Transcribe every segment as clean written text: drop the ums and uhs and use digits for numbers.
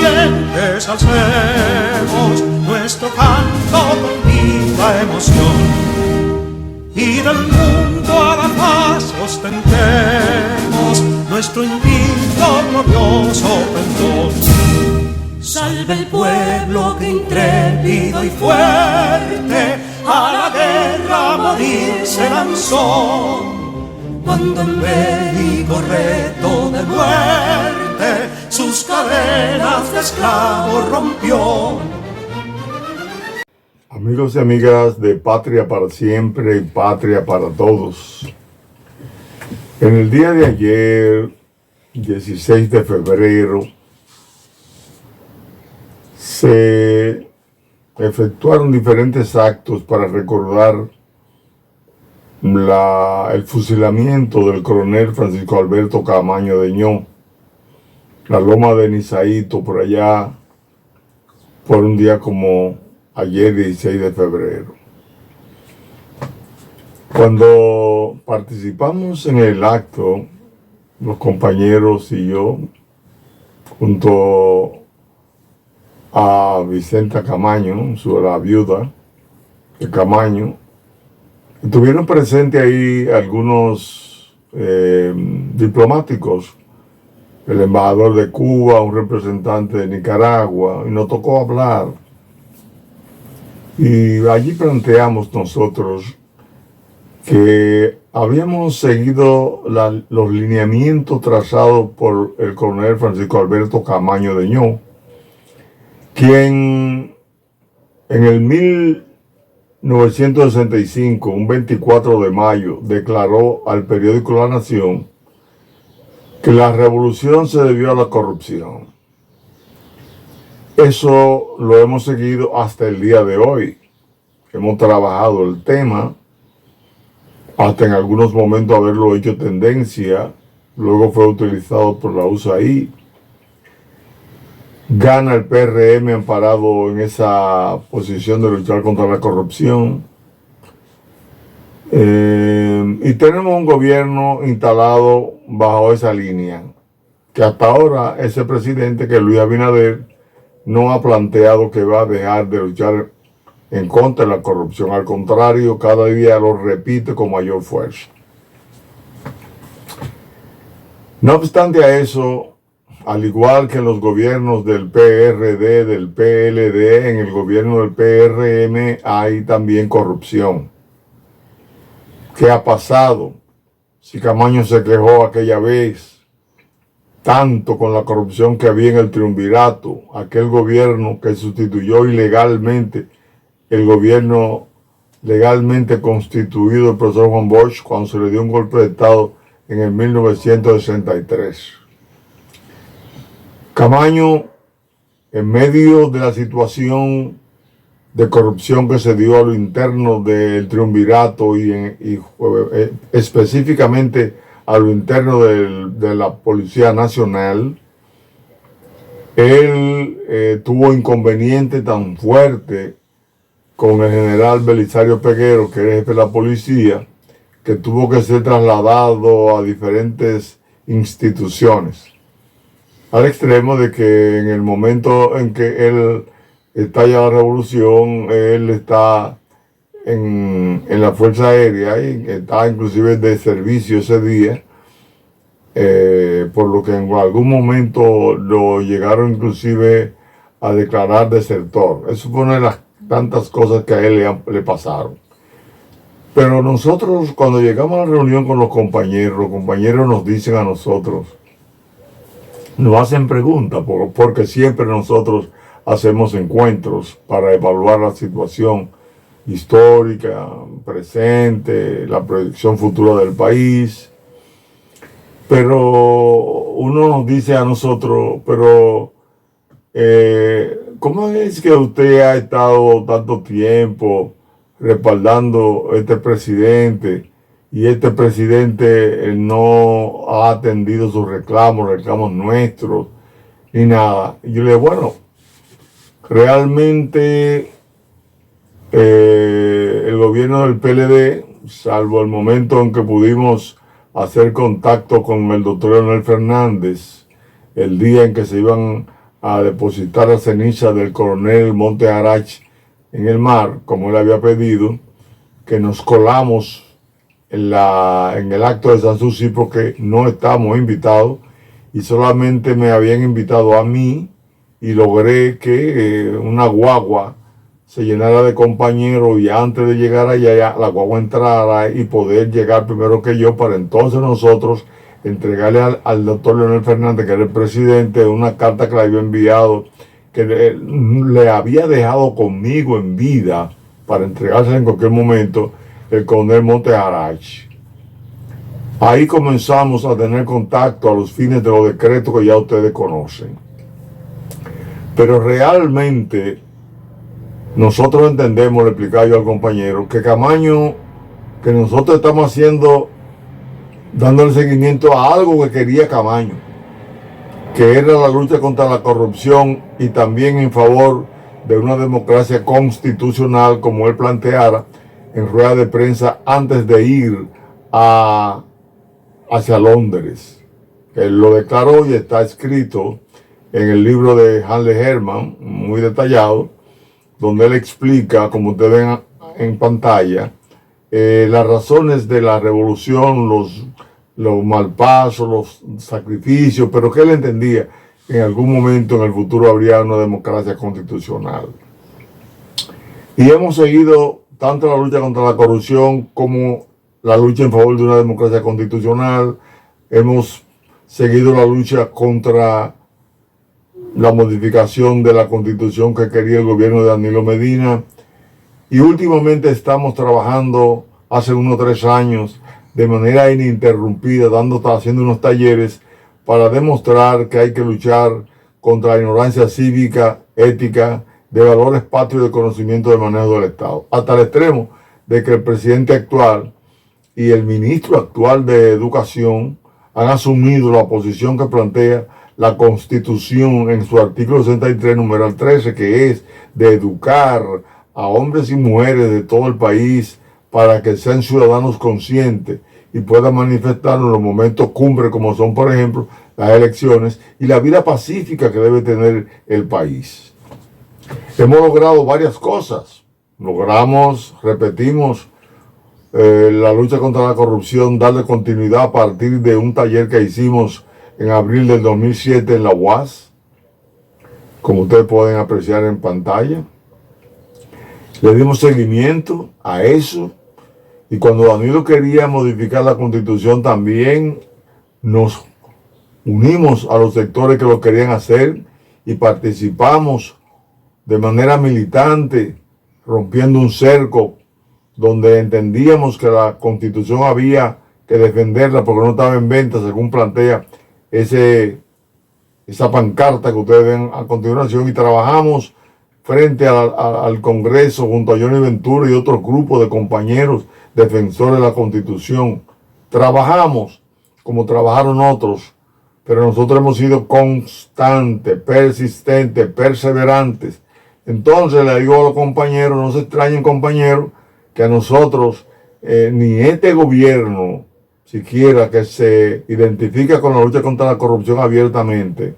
valientes alcemos nuestro canto con viva emoción, y del mundo a la paz ostentemos nuestro invicto glorioso pendón. Salve el pueblo que intrépido y fuerte a la guerra a morir se lanzó, cuando en bélico reto de muerte sus cadenas de esclavos rompió. Amigos y amigas de Patria para Siempre y Patria para Todos, en el día de ayer, 16 de febrero, se efectuaron diferentes actos para recordar el fusilamiento del coronel Francisco Alberto Camaño Deñó, la loma de Nizaíto, por allá, por un día como ayer, 16 de febrero. Cuando participamos en el acto, los compañeros y yo, junto a Vicenta Camaño, la viuda de Camaño, estuvieron presentes ahí algunos diplomáticos, el embajador de Cuba, un representante de Nicaragua, y nos tocó hablar. Y allí planteamos nosotros que habíamos seguido los lineamientos trazados por el coronel Francisco Alberto Camaño Deñó, quien en el 1965, un 24 de mayo, declaró al periódico La Nación que la revolución se debió a la corrupción. Eso lo hemos seguido hasta el día de hoy. Hemos trabajado el tema, hasta en algunos momentos haberlo hecho tendencia, luego fue utilizado por la USAID. Gana el PRM amparado en esa posición de luchar contra la corrupción. Y tenemos un gobierno instalado bajo esa línea, que hasta ahora ese presidente, que es Luis Abinader, no ha planteado que va a dejar de luchar en contra de la corrupción. Al contrario, cada día lo repite con mayor fuerza. No obstante a eso, al igual que en los gobiernos del PRD, del PLD, en el gobierno del PRM hay también corrupción. ¿Qué ha pasado? Si Camaño se quejó aquella vez tanto con la corrupción que había en el triunvirato, aquel gobierno que sustituyó ilegalmente el gobierno legalmente constituido del profesor Juan Bosch cuando se le dio un golpe de Estado en el 1963. Camaño, en medio de la situación de corrupción que se dio a lo interno del triunvirato y específicamente a lo interno de la Policía Nacional, él tuvo inconveniente tan fuerte con el general Belisario Peguero, que era jefe de la policía, que tuvo que ser trasladado a diferentes instituciones, al extremo de que en el momento en que él estalla la revolución, él está en la Fuerza Aérea y está inclusive de servicio ese día, por lo que en algún momento lo llegaron inclusive a declarar desertor. Eso fue una de las tantas cosas que a él le pasaron. Pero nosotros, cuando llegamos a la reunión con los compañeros nos dicen a nosotros, nos hacen preguntas, porque siempre nosotros hacemos encuentros para evaluar la situación histórica, presente, la proyección futura del país. Pero uno nos dice a nosotros, pero ¿cómo es que usted ha estado tanto tiempo respaldando a este presidente y este presidente no ha atendido sus reclamos nuestros, ni nada? Y yo le digo, bueno, realmente el gobierno del PLD, salvo el momento en que pudimos hacer contacto con el doctor Leonel Fernández, el día en que se iban a depositar la ceniza del coronel Monte Arach en el mar, como él había pedido, que nos colamos en el acto de Sanssouci porque no estábamos invitados y solamente me habían invitado a mí, y logré que una guagua se llenara de compañeros y antes de llegar allá la guagua entrara y poder llegar primero que yo, para entonces nosotros entregarle al doctor Leonel Fernández, que era el presidente, una carta que le había enviado, que le había dejado conmigo en vida para entregársela en cualquier momento, el coronel Monte Arach. Ahí comenzamos a tener contacto a los fines de los decretos que ya ustedes conocen. Pero realmente nosotros entendemos, le explicaba yo al compañero, que Camaño, que nosotros estamos haciendo, dándole seguimiento a algo que quería Camaño, que era la lucha contra la corrupción y también en favor de una democracia constitucional, como él planteara en rueda de prensa antes de ir hacia Londres. Él lo declaró y está escrito en el libro de Hanle Hermann, muy detallado, donde él explica, como ustedes ven en pantalla, las razones de la revolución, los malpasos, los sacrificios, pero que él entendía que en algún momento en el futuro habría una democracia constitucional. Y hemos seguido tanto la lucha contra la corrupción como la lucha en favor de una democracia constitucional. Hemos seguido la lucha contra la modificación de la constitución que quería el gobierno de Danilo Medina, y últimamente estamos trabajando hace unos 3 años de manera ininterrumpida, haciendo unos talleres para demostrar que hay que luchar contra la ignorancia cívica, ética, de valores patrios y de conocimiento del manejo del Estado, hasta el extremo de que el presidente actual y el ministro actual de Educación han asumido la posición que plantea la Constitución en su artículo 63, numeral 13, que es de educar a hombres y mujeres de todo el país para que sean ciudadanos conscientes y puedan manifestar en los momentos cumbre, como son, por ejemplo, las elecciones y la vida pacífica que debe tener el país. Hemos logrado varias cosas. Logramos, repetimos, la lucha contra la corrupción, darle continuidad a partir de un taller que hicimos en abril del 2007 en la UAS, como ustedes pueden apreciar en pantalla. Le dimos seguimiento a eso, y cuando Danilo quería modificar la Constitución también nos unimos a los sectores que lo querían hacer y participamos de manera militante, rompiendo un cerco donde entendíamos que la Constitución había que defenderla porque no estaba en venta, según plantea esa pancarta que ustedes ven a continuación, y trabajamos frente al Congreso junto a Johnny Ventura y otros grupos de compañeros defensores de la Constitución. Trabajamos como trabajaron otros, pero nosotros hemos sido constantes, persistentes, perseverantes. Entonces le digo a los compañeros, no se extrañen, compañeros, que a nosotros ni este gobierno siquiera que se identifica con la lucha contra la corrupción abiertamente,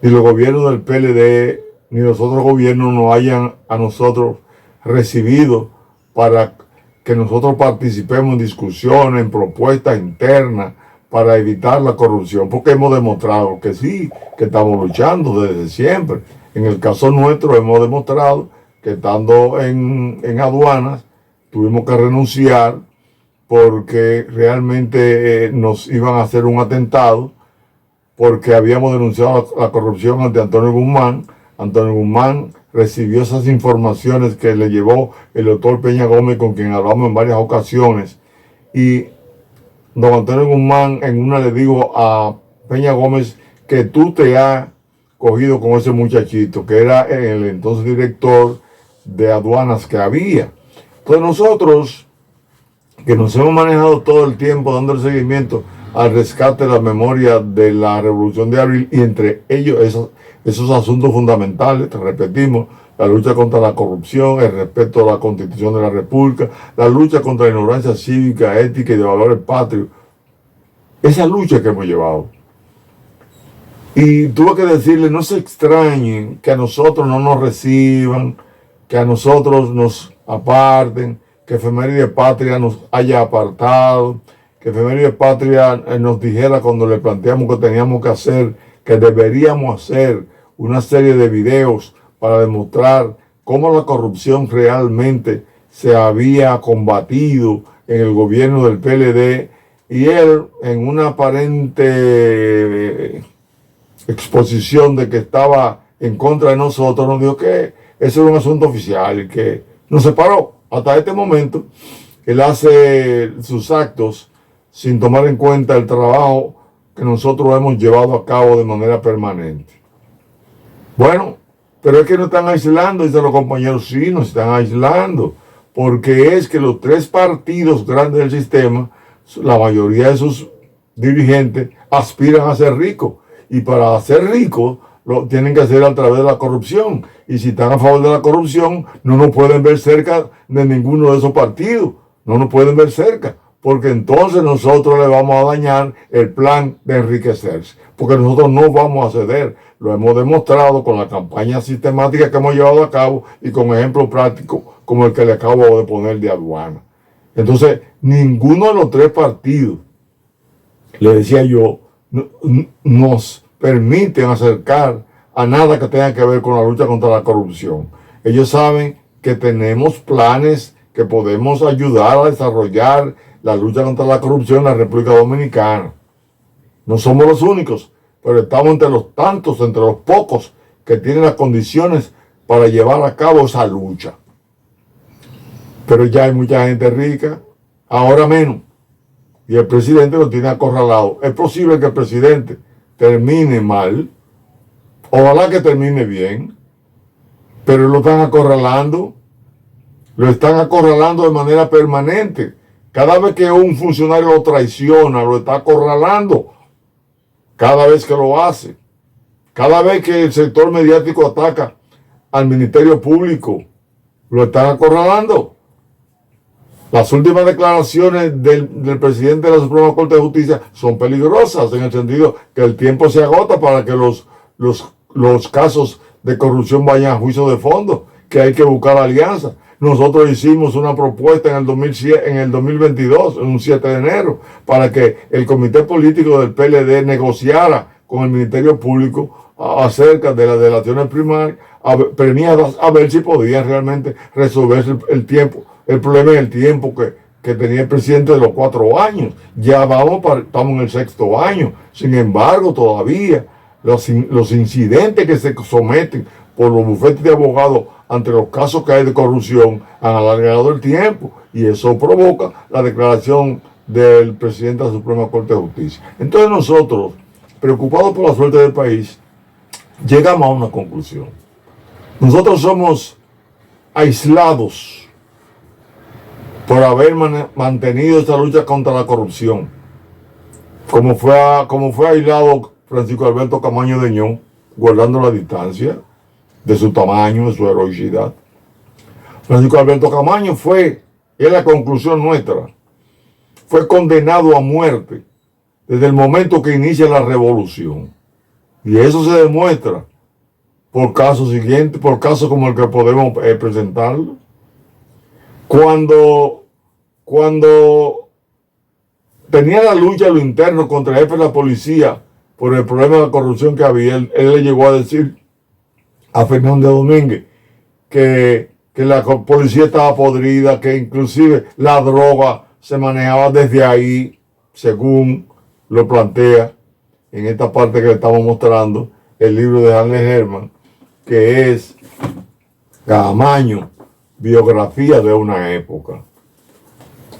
ni los gobiernos del PLD, ni los otros gobiernos nos hayan a nosotros recibido para que nosotros participemos en discusiones, en propuestas internas para evitar la corrupción, porque hemos demostrado que sí, que estamos luchando desde siempre. En el caso nuestro hemos demostrado que estando en aduanas tuvimos que renunciar porque realmente nos iban a hacer un atentado, porque habíamos denunciado la corrupción ante Antonio Guzmán. Antonio Guzmán recibió esas informaciones que le llevó el doctor Peña Gómez, con quien hablamos en varias ocasiones, y don Antonio Guzmán en una le dijo a Peña Gómez que tú te has cogido con ese muchachito, que era el entonces director de aduanas que había. Entonces nosotros, que nos hemos manejado todo el tiempo dando el seguimiento al rescate de la memoria de la Revolución de Abril, y entre ellos esos asuntos fundamentales, te repetimos, la lucha contra la corrupción, el respeto a la Constitución de la República, la lucha contra la ignorancia cívica, ética y de valores patrios. Esa lucha que hemos llevado. Y tuve que decirle, no se extrañen que a nosotros no nos reciban, que a nosotros nos aparten, que Efeméride Patria nos haya apartado, que Efeméride Patria nos dijera cuando le planteamos que teníamos que hacer, que deberíamos hacer una serie de videos para demostrar cómo la corrupción realmente se había combatido en el gobierno del PLD, y él, en una aparente exposición de que estaba en contra de nosotros, nos dijo que eso era un asunto oficial y que nos separó. Hasta este momento, él hace sus actos sin tomar en cuenta el trabajo que nosotros hemos llevado a cabo de manera permanente. Bueno, pero es que nos están aislando, dicen los compañeros, sí, nos están aislando, porque es que los tres partidos grandes del sistema, la mayoría de sus dirigentes aspiran a ser ricos, y para ser ricos lo tienen que hacer a través de la corrupción, y si están a favor de la corrupción no nos pueden ver cerca de ninguno de esos partidos, no nos pueden ver cerca, porque entonces nosotros le vamos a dañar el plan de enriquecerse, porque nosotros no vamos a ceder. Lo hemos demostrado con la campaña sistemática que hemos llevado a cabo y con ejemplos prácticos como el que le acabo de poner de aduana. Entonces, ninguno de los tres partidos, le decía yo, nos permiten acercar a nada que tenga que ver con la lucha contra la corrupción. Ellos saben que tenemos planes que podemos ayudar a desarrollar la lucha contra la corrupción en la República Dominicana. No somos los únicos, pero estamos entre los tantos, entre los pocos que tienen las condiciones para llevar a cabo esa lucha. Pero ya hay mucha gente rica, ahora menos, y el presidente lo tiene acorralado. Es posible que el presidente termine mal, ojalá que termine bien, pero lo están acorralando de manera permanente. Cada vez que un funcionario lo traiciona, lo está acorralando, cada vez que lo hace, cada vez que el sector mediático ataca al Ministerio Público, lo están acorralando. Las últimas declaraciones del presidente de la Suprema Corte de Justicia son peligrosas, en el sentido que el tiempo se agota para que los casos de corrupción vayan a juicio de fondo, que hay que buscar alianzas. Nosotros hicimos una propuesta en el 2022, en un 7 de enero, para que el comité político del PLD negociara con el Ministerio Público acerca de las delaciones primarias, premiadas, a ver si podían realmente resolver el problema en el tiempo que tenía el presidente de los 4 años. Ya estamos en el 6º año. Sin embargo, todavía los incidentes que se someten por los bufetes de abogados ante los casos que hay de corrupción han alargado el tiempo, y eso provoca la declaración del presidente de la Suprema Corte de Justicia. Entonces nosotros, preocupados por la suerte del país, llegamos a una conclusión. Nosotros somos aislados por haber mantenido esta lucha contra la corrupción, como fue aislado Francisco Alberto Camaño Deñón, guardando la distancia de su tamaño, de su heroicidad. Francisco Alberto Camaño es la conclusión nuestra, fue condenado a muerte desde el momento que inicia la revolución. Y eso se demuestra por casos siguientes, por casos como el que podemos presentarlo. Cuando tenía la lucha a lo interno contra el jefe de la policía por el problema de la corrupción que había, él le llegó a decir a Fernández Domínguez que la policía estaba podrida, que inclusive la droga se manejaba desde ahí, según lo plantea en esta parte que le estamos mostrando, el libro de Hannes Hermann, que es Camaño, biografía de una época.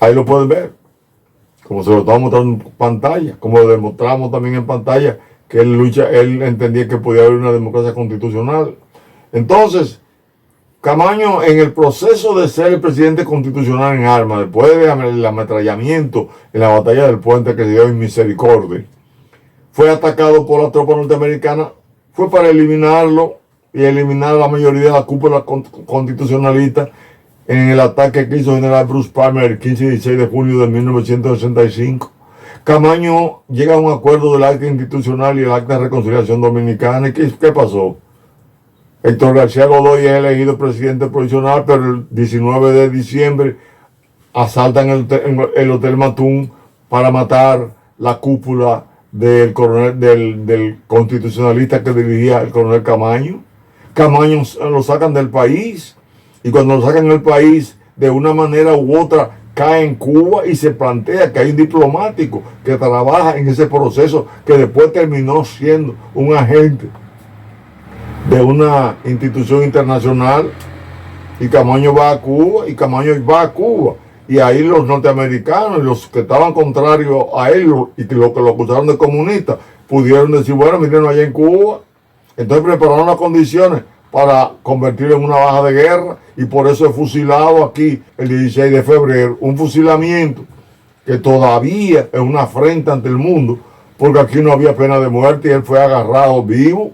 Ahí lo pueden ver, como se lo estamos mostrando en pantalla, como lo demostramos también en pantalla, que él entendía que podía haber una democracia constitucional. Entonces, Camaño, en el proceso de ser el presidente constitucional en armas, después del ametrallamiento en la batalla del puente que se dio en Misericordia, fue atacado por la tropa norteamericana, fue para eliminarlo y eliminar a la mayoría de la cúpula constitucionalista en el ataque que hizo el general Bruce Palmer el 15 y 16 de junio de 1965. Camaño llega a un acuerdo del acta institucional y el acta de reconciliación dominicana. ¿Y qué pasó? Héctor García Godoy es elegido presidente provisional, pero el 19 de diciembre asaltan el Hotel Matún para matar la cúpula del coronel, del constitucionalista que dirigía el coronel Camaño. Camaño lo sacan del país, y cuando lo sacan del país, de una manera u otra, cae en Cuba y se plantea que hay un diplomático que trabaja en ese proceso, que después terminó siendo un agente de una institución internacional, y Camaño va a Cuba, y ahí los norteamericanos y los que estaban contrarios a él y que lo acusaron de comunista pudieron decir, bueno, miren allá en Cuba. Entonces prepararon las condiciones para convertirlo en una baja de guerra, y por eso es fusilado aquí el 16 de febrero, un fusilamiento que todavía es una afrenta ante el mundo, porque aquí no había pena de muerte y él fue agarrado vivo.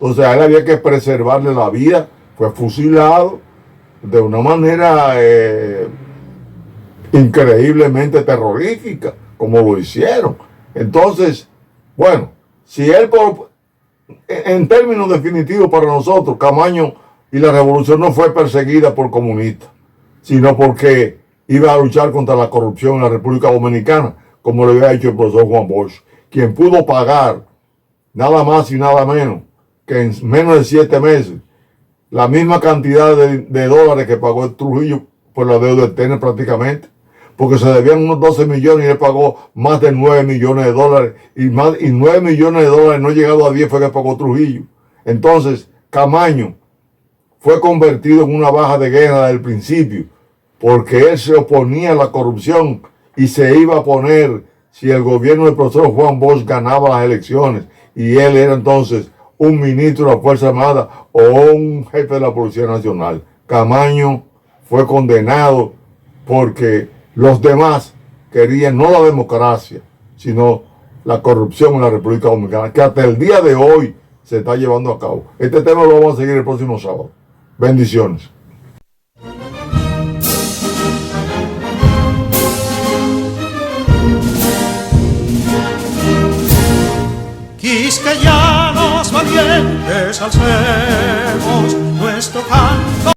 Entonces a él había que preservarle la vida, fue fusilado de una manera increíblemente terrorífica, como lo hicieron. Entonces, bueno, si él en términos definitivos para nosotros, Camaño y la revolución no fue perseguida por comunistas, sino porque iba a luchar contra la corrupción en la República Dominicana, como lo había hecho el profesor Juan Bosch, quien pudo pagar nada más y nada menos que en menos de 7 meses la misma cantidad de dólares que pagó el Trujillo por la deuda externa prácticamente, porque se debían unos 12 millones y él pagó más de 9 millones de dólares, y 9 millones de dólares no llegado a 10 fue que pagó Trujillo. Entonces Camaño fue convertido en una baja de guerra desde el principio, porque él se oponía a la corrupción y se iba a poner si el gobierno del profesor Juan Bosch ganaba las elecciones, y él era entonces un ministro de la Fuerza Armada o un jefe de la Policía Nacional. Camaño fue condenado porque los demás querían no la democracia, sino la corrupción en la República Dominicana, que hasta el día de hoy se está llevando a cabo. Este tema lo vamos a seguir el próximo sábado. Bendiciones. Quisqueyanos valientes alcemos